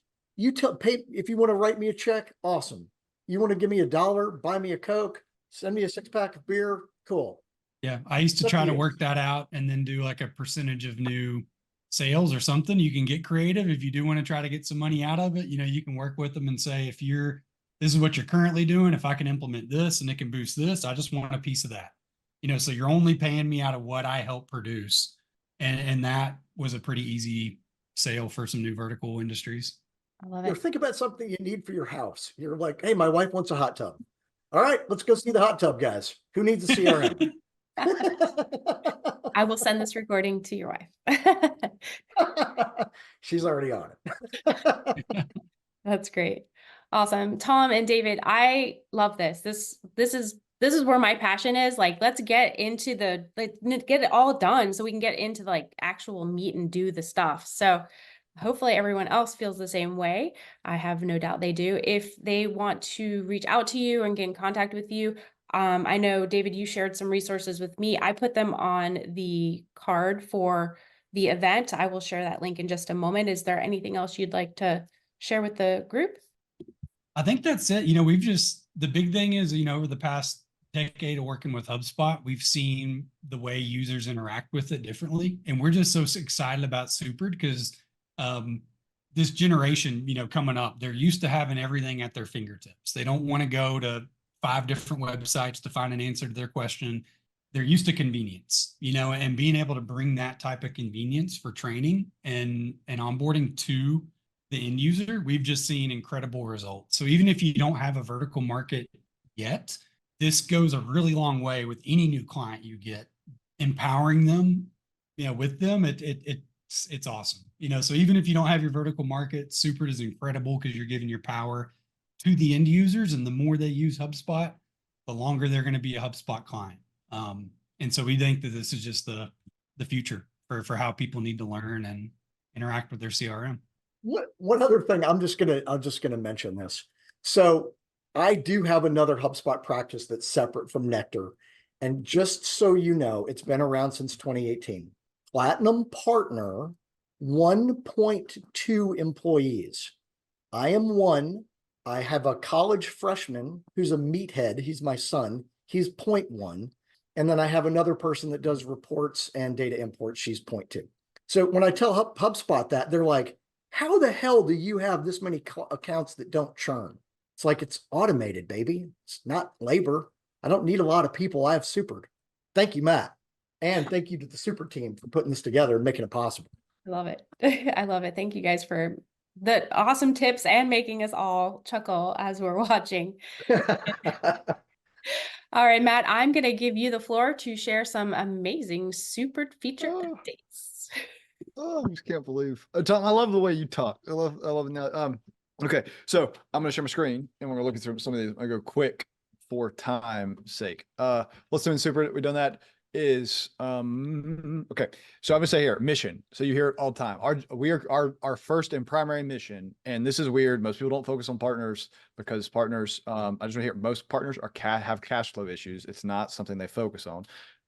pay if you want to write me a check. Awesome. You want to give me $1, buy me a Coke, send me a 6-pack of beer. Cool. Yeah. I used to It's up try to to you. work that out and then do like a percentage of new sales or something. You can get creative if you do want to try to get some money out of it. You know, you can work with them and say, if this is what you're currently doing, if I can implement this and it can boost this, I just want a piece of that. You know, so you're only paying me out of what I help produce. And that was a pretty easy sale for some new vertical industries. I love Or it. think about something you need for your house. You're like, hey, my wife wants a hot tub. All right, let's go see the hot tub guys. Who needs a CRM? I will send this recording to your wife. She's already on it. That's great. Awesome. Tom and David, I love this. This is where my passion is. Like, let's get into get it all done so we can get into like actual meat and do the stuff. So hopefully everyone else feels the same way. I have no doubt they do. If they want to reach out to you and get in contact with you, I know, David, you shared some resources with me. I put them on the card for the event. I will share that link in just a moment. Is there anything else you'd like to share with the group? I think that's it. You know, the big thing is, you know, over the past decade of working with HubSpot, we've seen the way users interact with it differently. And we're just so excited about Supered because this generation, you know, coming up, they're used to having everything at their fingertips. They don't want to go to 5 different websites to find an answer to their question. They're used to convenience, you know, and being able to bring that type of convenience for training and onboarding to the end user, we've just seen incredible results. So even if you don't have a vertical market yet, this goes a really long way with any new client you get, empowering them, you know, with them. It's awesome. You know, so even if you don't have your vertical market, Super is incredible because you're giving your power to the end users, and the more they use HubSpot, the longer they're going to be a HubSpot client. And so we think that this is just the future for how people need to learn and interact with their CRM. One other thing, I'm just gonna mention this. So I do have another HubSpot practice that's separate from Nectar. And just so you know, it's been around since 2018. Platinum partner, 1.2 employees. I am one. I have a college freshman who's a meathead. He's my son. He's 0.1. And then I have another person that does reports and data imports. She's 0.2. So when I tell HubSpot that, they're like, how the hell do you have this many accounts that don't churn? It's like, it's automated, baby. It's not labor. I don't need a lot of people. I have Supered. Thank you, Matt. And thank you to the Super team for putting this together and making it possible. I love it. I love it. Thank you guys for the awesome tips and making us all chuckle as we're watching. All right, Matt, I'm going to give you the floor to share some amazing super feature updates. Oh, I just can't believe. Tom, I love the way you talk. I love it now. Okay, so I'm gonna share my screen and we're looking through some of these. I go quick for time's sake. Let's do in Super. We've done that. Is okay. So I'm gonna say here, mission. So you hear it all the time. Our first and primary mission, and this is weird. Most people don't focus on partners because partners. I just want to hear most partners have cash flow issues. It's not something they focus on.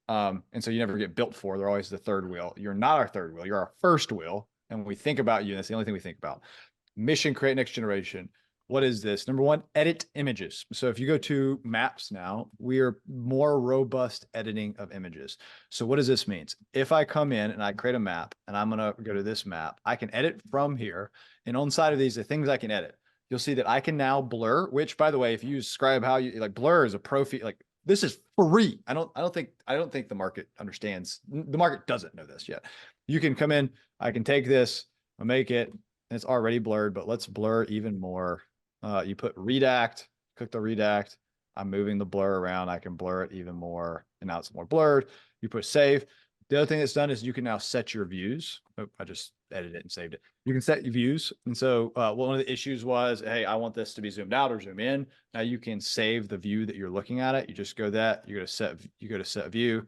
And so you never get built for. They're always the third wheel. You're not our third wheel. You're our first wheel. And when we think about you, that's the only thing we think about. Mission, create next generation. What is this? Number one, edit images. So if you go to maps now, we are more robust editing of images. So what does this mean? If I come in and I create a map and I'm going to go to this map, I can edit from here. And on side of these, the things I can edit, you'll see that I can now blur, which by the way, if you describe how you like blur is a pro feature, like this is free. I don't think the market understands. The market doesn't know this yet. You can come in, I can take this, I'll make it, and it's already blurred, but let's blur even more. You put redact, click the redact. I'm moving the blur around. I can blur it even more. And now it's more blurred. You put save. The other thing that's done is you can now set your views. Oh, I just edited it and saved it. You can set your views. And so one of the issues was, hey, I want this to be zoomed out or zoom in. Now you can save the view that you're looking at it. You just go you go to set view,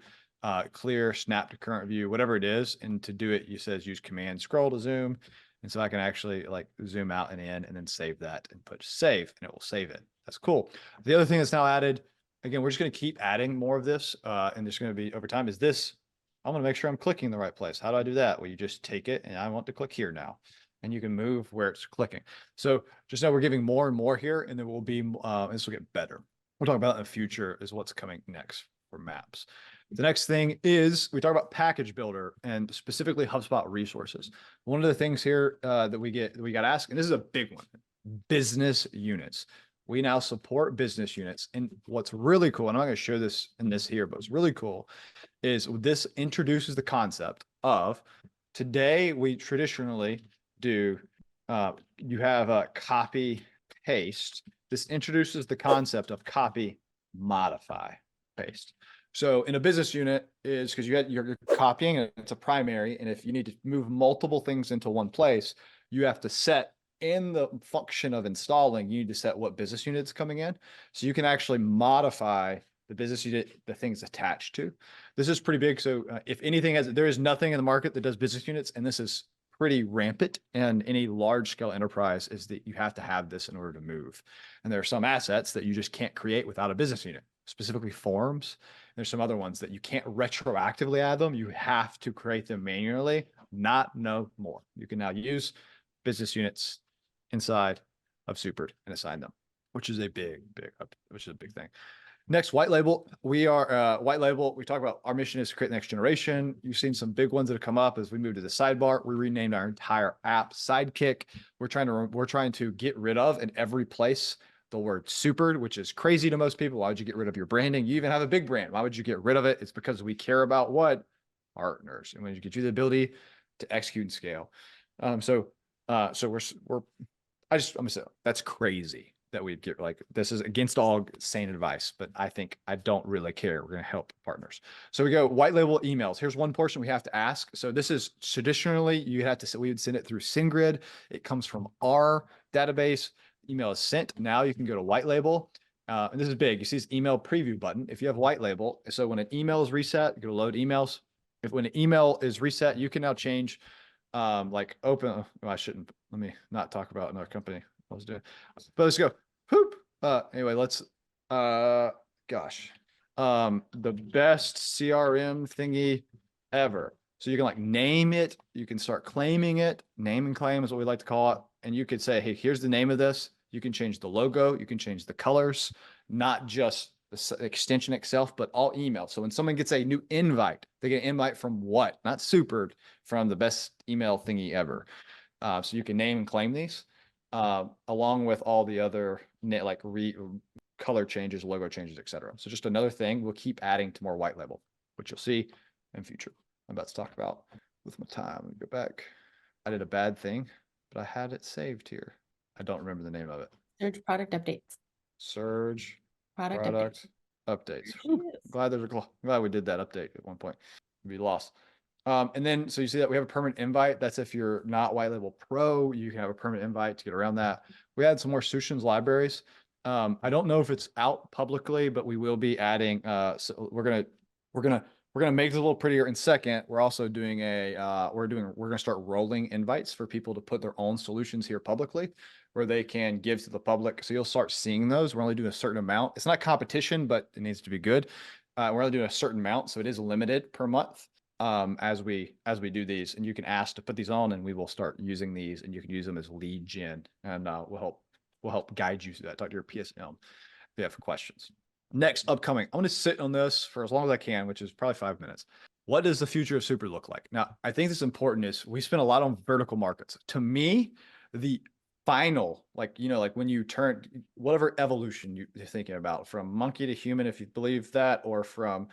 clear, snap to current view, whatever it is. And to do it, you says use command scroll to zoom. And so I can actually like zoom out and in and then save that and put save and it will save it. That's cool. The other thing that's now added, again, we're just going to keep adding more of this. And there's going to be over time is this. I'm going to make sure I'm clicking the right place. How do I do that? Well, you just take it and I want to click here now. and you can move where it's clicking. So just know we're giving more and more here, and there will be, this will get better. We'll talk about in the future is what's coming next for maps. The next thing is we talk about package builder and specifically HubSpot resources. One of the things here that we got asked, and this is a big one, business units. We now support business units. And what's really cool, and I'm not going to show this in this here, but what's really cool is this introduces the concept of today we traditionally do, you have a copy paste. This introduces the concept of copy modify paste. So in a business unit is because you're copying and it's a primary. And if you need to move multiple things into one place, you have to set in the function of installing, you need to set what business unit is coming in. So you can actually modify the business unit, the things attached to. This is pretty big. So if anything there is nothing in the market that does business units, and this is pretty rampant in any large scale enterprise, is that you have to have this in order to move. And there are some assets that you just can't create without a business unit, specifically forms. There's some other ones that you can't retroactively add them. You have to create them manually, not no more. You can now use business units inside of Supered and assign them, which is a big thing. Next, white label. We are white label. We talk about our mission is to create the next generation. You've seen some big ones that have come up as we move to the sidebar. We renamed our entire app Sidekick. We're trying to get rid of in every place the word Supered, which is crazy to most people. Why would you get rid of your branding? You even have a big brand. Why would you get rid of it? It's because we care about what? Partners. And when you get you the ability to execute and scale. I'm gonna say that's crazy that we'd get, like, this is against all sane advice, but I don't really care. We're going to help partners. So we go white label emails. Here's one portion we have to ask. So this is traditionally we would send it through SendGrid. It comes from our database. Email is sent. Now you can go to white label. And this is big. You see this email preview button. If you have white label, so when an email is reset, you go to load emails. When an email is reset, you can now change like open. Oh, I shouldn't. Let me not talk about another company. Let's do it. But let's go. Poop. Anyway, let's. The best CRM thingy ever. So you can like name it. You can start claiming it. Name and claim is what we like to call it. And you could say, hey, here's the name of this. You can change the logo. You can change the colors, not just the extension itself, but all email. So when someone gets a new invite, they get an invite from what? Not Supered, from the best email thingy ever. So you can name and claim these, along with all the other like color changes, logo changes, etc. So just another thing we'll keep adding to more white label, which you'll see in future. I'm about to talk about with my time. Let me go back. I did a bad thing, but I had it saved here. I don't remember the name of it. Surge product updates. Surge Product updates. Glad we did that update at one point. We lost. And then, so you see that we have a permanent invite. That's if you're not white label pro, you can have a permanent invite to get around that. We had some more solutions libraries. I don't know if it's out publicly, but we will be adding, so we're gonna make it a little prettier in a second. We're also doing we're gonna start rolling invites for people to put their own solutions here publicly, where they can give to the public. So you'll start seeing those. We're only doing a certain amount. It's not competition, but it needs to be good. We're only doing a certain amount, so it is limited per month. As we do these, and you can ask to put these on, and we will start using these, and you can use them as lead gen, and we'll help guide you through that. Talk to your PSM if you have questions. Next, upcoming, I'm going to sit on this for as long as I can, which is probably 5 minutes. What does the future of Super look like? Now, I think this is important is we spend a lot on vertical markets. To me, the final, like when you turn whatever evolution you're thinking about, from monkey to human, if you believe that, or from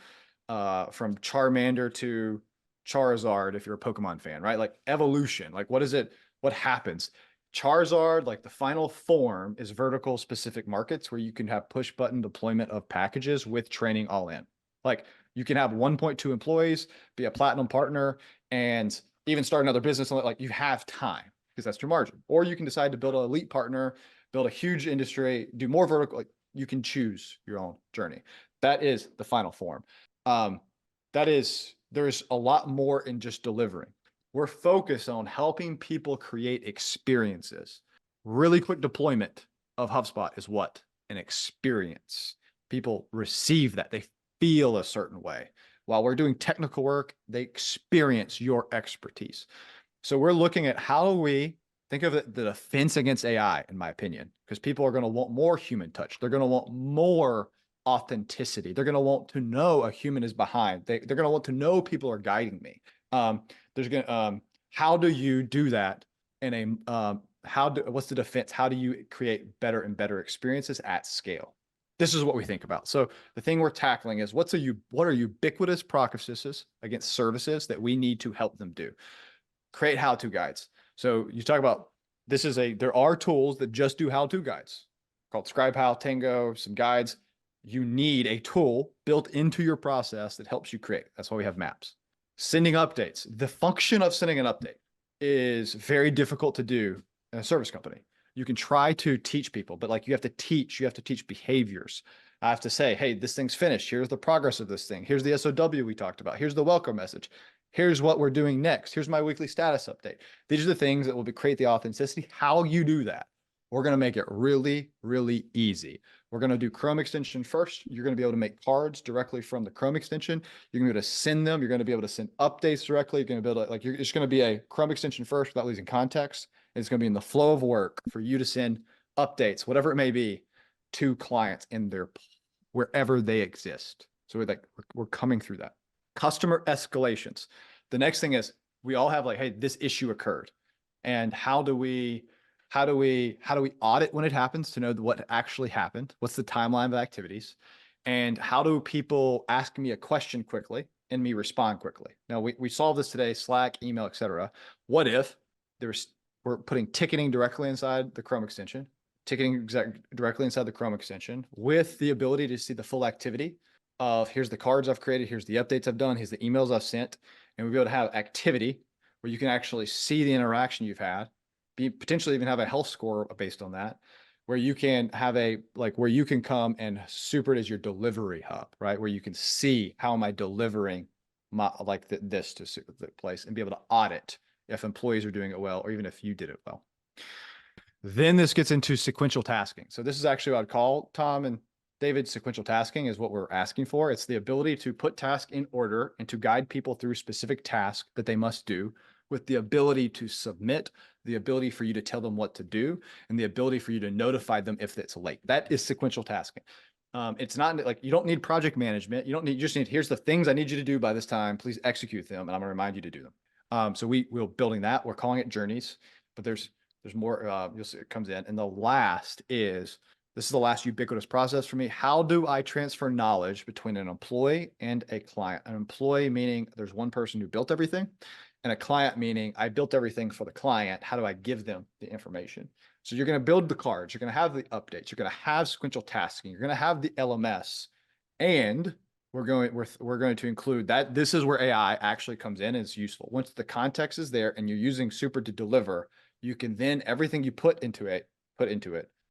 Charmander to Charizard, if you're a Pokemon fan, right? Like evolution, like what happens? Charizard, like the final form, is vertical specific markets where you can have push button deployment of packages with training all in. Like you can have 1.2 employees, be a platinum partner, and even start another business. Like you have time because that's your margin. Or you can decide to build an elite partner, build a huge industry, do more vertical. Like you can choose your own journey. That is the final form. There's a lot more in just delivering. We're focused on helping people create experiences. Really quick deployment of HubSpot is what? An experience. People receive that. They feel a certain way. While we're doing technical work, they experience your expertise. So we're looking at how do we Think of it, the defense against AI, in my opinion, because people are going to want more human touch. They're going to want more authenticity. They're going to want to know a human is behind. They're going to want to know people are guiding me. How do you do that in a, what's the defense? How do you create better and better experiences at scale? This is what we think about. So the thing we're tackling is what are ubiquitous practices against services that we need to help them do? Create how-to guides. So you talk about, there are tools that just do how-to guides called Scribe How, Tango, some guides. You need a tool built into your process that helps you create. That's why we have maps. Sending updates. The function of sending an update is very difficult to do in a service company. You can try to teach people, but like you have to teach behaviors. I have to say, hey, this thing's finished. Here's the progress of this thing. Here's the SOW we talked about. Here's the welcome message. Here's what we're doing next. Here's my weekly status update. These are the things that will create the authenticity. How you do that, we're going to make it really, really easy. We're going to do Chrome extension first. You're going to be able to make cards directly from the Chrome extension. You're going to be able to send them. You're going to be able to send updates directly. You're going to be able to, like, it's going to be a Chrome extension first without losing context. It's going to be in the flow of work for you to send updates, whatever it may be, to clients in wherever they exist. So we're coming through that. Customer escalations. The next thing is we all have like, hey, this issue occurred. And how do we audit when it happens to know what actually happened? What's the timeline of activities? And how do people ask me a question quickly and me respond quickly? Now we solved this today, Slack, email, etc. What if we're putting ticketing directly inside the Chrome extension, directly inside the Chrome extension with the ability to see the full activity of here's the cards I've created, here's the updates I've done, here's the emails I've sent, and we'll be able to have activity where you can actually see the interaction you've had, potentially even have a health score based on that, where you can have where you can come and super it as your delivery hub, right? Where you can see how am I delivering this to the place and be able to audit if employees are doing it well, or even if you did it well. Then this gets into sequential tasking. So this is actually what I'd call, Tom and David, sequential tasking is what we're asking for. It's the ability to put tasks in order and to guide people through specific tasks that they must do, with the ability to submit, the ability for you to tell them what to do, and the ability for you to notify them if it's late. That is sequential tasking. It's not like you don't need project management. You just need, here's the things I need you to do by this time. Please execute them, and I'm gonna remind you to do them. So we're building that. We're calling it journeys, but there's more. You'll see it comes in, and the last is. This is the last ubiquitous process for me. How do I transfer knowledge between an employee and a client? An employee meaning there's one person who built everything, and a client meaning I built everything for the client. How do I give them the information? So you're going to build the cards. You're going to have the updates. You're going to have sequential tasking. You're going to have the LMS, and we're going to include that. This is where AI actually comes in and is useful. Once the context is there and you're using Super to deliver, you can then everything you put into it.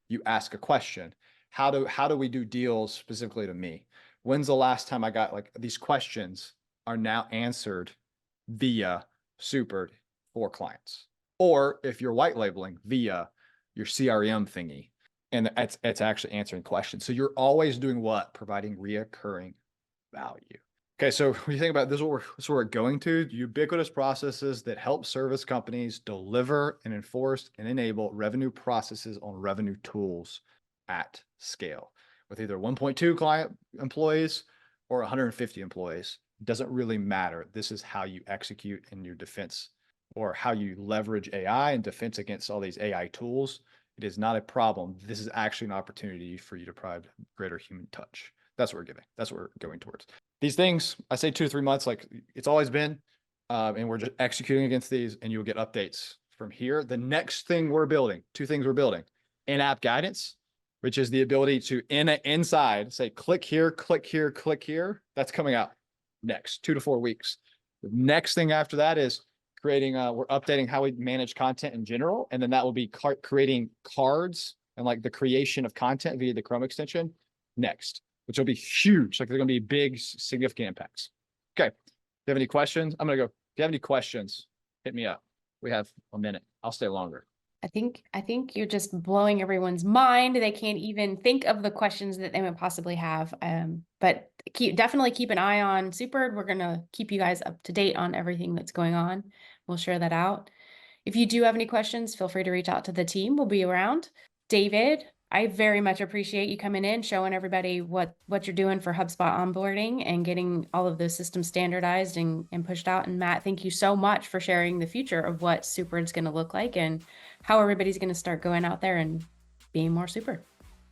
You ask a question. How do we do deals specifically to me? When's the last time I got these questions are now answered via Super for clients? Or if you're white labeling via your CRM thingy, and it's actually answering questions. So you're always doing what? Providing reoccurring value. Okay, so when you think about this, this is what we're going to, ubiquitous processes that help service companies deliver and enforce and enable revenue processes on revenue tools at scale with either 1.2 client employees or 150 employees. It doesn't really matter. This is how you execute in your defense, or how you leverage AI and defense against all these AI tools. It is not a problem. This is actually an opportunity for you to provide greater human touch. That's what we're giving. That's what we're going towards. These things, I say 2 to 3 months, like it's always been, and we're just executing against these, and you'll get updates from here. The next thing we're building, 2 things we're building: in-app guidance, which is the ability to inside say, click here, click here, click here. That's coming out next 2 to 4 weeks. The next thing after that is creating, we're updating how we manage content in general. And then that will be creating cards and the creation of content via the Chrome extension next, which will be huge. They're going to be big, significant impacts. Okay. If you have any questions, I'm going to go. If you have any questions, hit me up. We have a minute. I'll stay longer. I think you're just blowing everyone's mind. They can't even think of the questions that they would possibly have. But definitely keep an eye on Super. We're going to keep you guys up to date on everything that's going on. We'll share that out. If you do have any questions, feel free to reach out to the team. We'll be around. David, I very much appreciate you coming in, showing everybody what you're doing for HubSpot onboarding and getting all of those systems standardized and pushed out. And Matt, thank you so much for sharing the future of what Super is going to look like and how everybody's going to start going out there and being more super.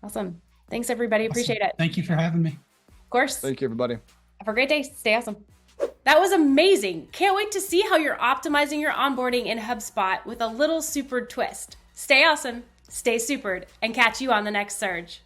Awesome. Thanks, everybody. Appreciate it. Thank you for having me. Of course. Thank you, everybody. Have a great day. Stay awesome. That was amazing. Can't wait to see how you're optimizing your onboarding in HubSpot with a little super twist. Stay awesome, stay supered, and catch you on the next surge.